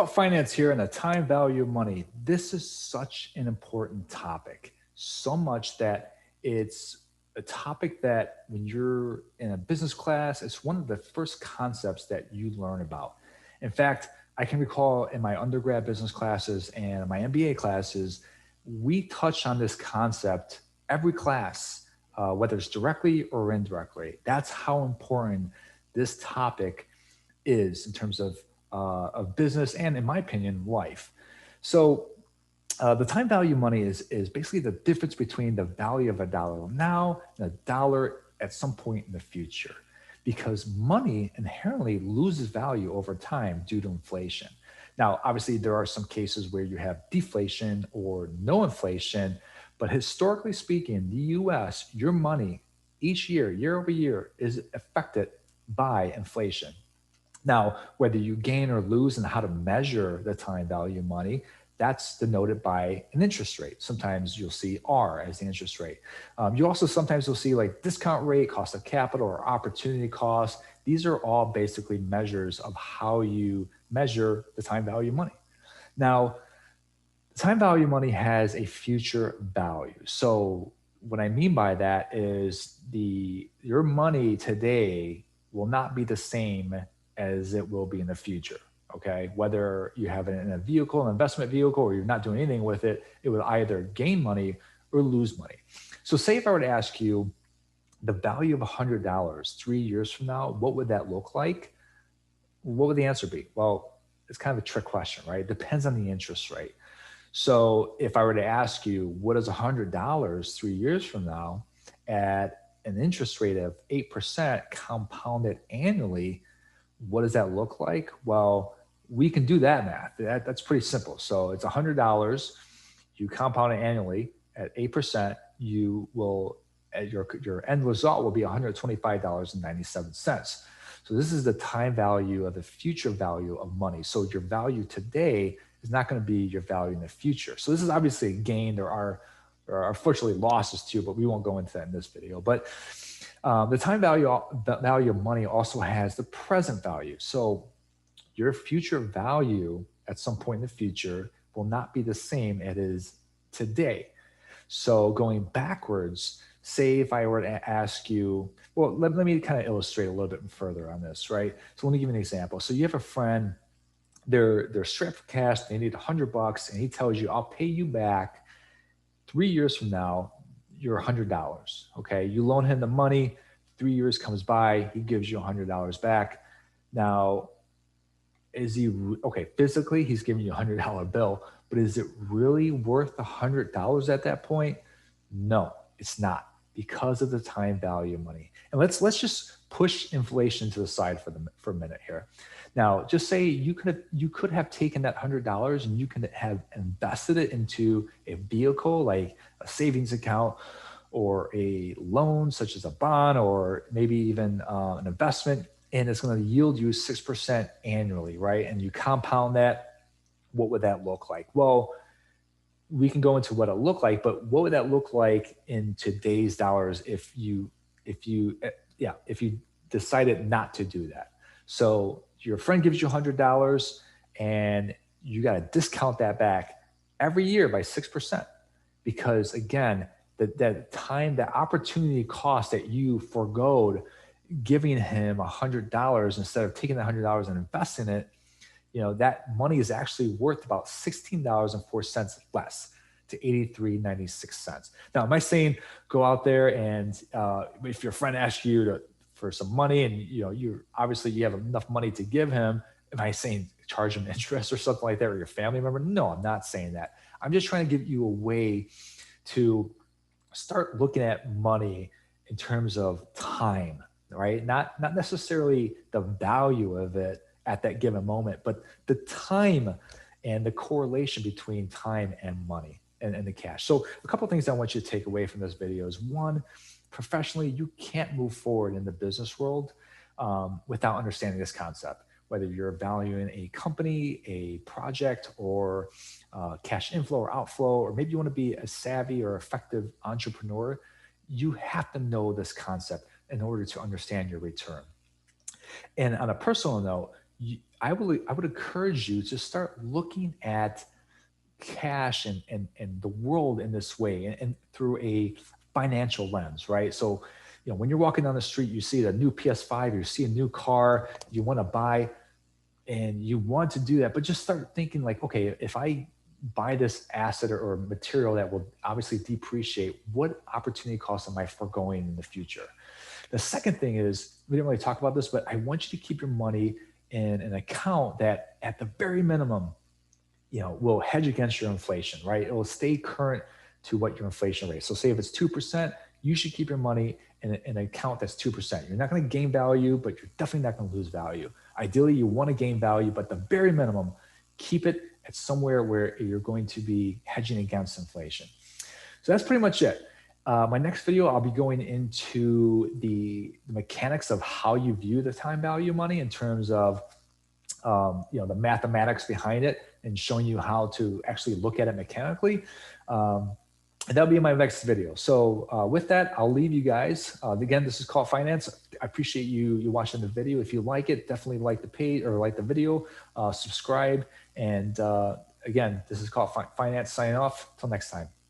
About finance here and the time value of money. This is such an important topic, so much that it's a topic that when you're in a business class, it's one of the first concepts that you learn about. In fact, I can recall in my undergrad business classes and my MBA classes, we touch on this concept every class, whether it's directly or indirectly. That's how important this topic is in terms of business and, in my opinion, life. So the time value of money is basically the difference between the value of a dollar now and a dollar at some point in the future, because money inherently loses value over time due to inflation. Now, obviously, there are some cases where you have deflation or no inflation, but historically speaking, the U.S., your money each year, year over year, is affected by inflation. Now, whether you gain or lose and how to measure the time value of money, that's denoted by an interest rate. Sometimes you'll see R as the interest rate. You also sometimes will see like discount rate, cost of capital, or opportunity cost. These are all basically measures of how you measure the time value of money. Now, the time value of money has a future value. So what I mean by that is the your money today will not be the same as it will be in the future. Okay. Whether you have it in a vehicle, an investment vehicle, or you're not doing anything with it, it will either gain money or lose money. So say if I were to ask you the value of $100 3 years from now, what would that look like? What would the answer be? Well, it's kind of a trick question, right? It depends on the interest rate. So if I were to ask you, what is $100 3 years from now at an interest rate of 8% compounded annually, what does that look like? Well, we can do that math. That's pretty simple. So it's $100. You compound it annually at 8%. You will, at your end result will be $125.97. So this is the time value of the future value of money. So your value today is not going to be your value in the future. So this is obviously a gain. There are unfortunately losses too, but we won't go into that in this video. But the value of money also has the present value. So your future value at some point in the future will not be the same as it is today. So going backwards, say if I were to ask you, well, let me kind of illustrate a little bit further on this, right? So let me give you an example. So you have a friend, they're strapped for cash, they need $100, and he tells you, I'll pay you back 3 years from now, your $100. Okay. You loan him the money, 3 years comes by, he gives you $100 back. Now, is he okay? Physically, he's giving you $100 bill, but is it really worth $100 at that point? No, it's not, because of the time value of money. And let's just push inflation to the side for a minute here. Now, just say you could have taken that $100 and you can have invested it into a vehicle like a savings account or a loan such as a bond or maybe even an investment, and it's going to yield you 6% annually, right? And you compound that. What would that look like? Well, we can go into what it looked like, but what would that look like in today's dollars if you decided not to do that? So your friend gives you $100 and you got to discount that back every year by 6%, because again, that time, that opportunity cost that you forgoed giving him $100 instead of taking the $100 and investing it, that money is actually worth about $16.04 less to 83.96 cents. Now, am I saying go out there and if your friend asks you for some money and you obviously you have enough money to give him, am I saying charge him interest or something like that, or your family member? No, I'm not saying that. I'm just trying to give you a way to start looking at money in terms of time, right? Not necessarily the value of it at that given moment, but the time and the correlation between time and money and the cash. So a couple of things I want you to take away from this video is, one, professionally, you can't move forward in the business world without understanding this concept. Whether you're valuing a company, a project, or cash inflow or outflow, or maybe you want to be a savvy or effective entrepreneur, you have to know this concept in order to understand your return. And on a personal note, I would encourage you to start looking at cash and the world in this way and through a financial lens, right? So, when you're walking down the street, you see a new PS5, you see a new car you want to buy, and you want to do that, but just start thinking like, okay, if I buy this asset or material that will obviously depreciate, what opportunity cost am I foregoing in the future? The second thing is, we didn't really talk about this, but I want you to keep your money in an account that at the very minimum, will hedge against your inflation, right? It will stay current to what your inflation rate. So say if it's 2%, you should keep your money in an account that's 2%. You're not going to gain value, but you're definitely not going to lose value. Ideally, you want to gain value, but the very minimum, keep it at somewhere where you're going to be hedging against inflation. So that's pretty much it. My next video, I'll be going into the mechanics of how you view the time value of money in terms of the mathematics behind it and showing you how to actually look at it mechanically. And that'll be in my next video. So with that, I'll leave you guys. Again, this is called Finance. I appreciate you watching the video. If you like it, definitely like the page or like the video, subscribe. And again, this is called Finance. Signing off. Till next time.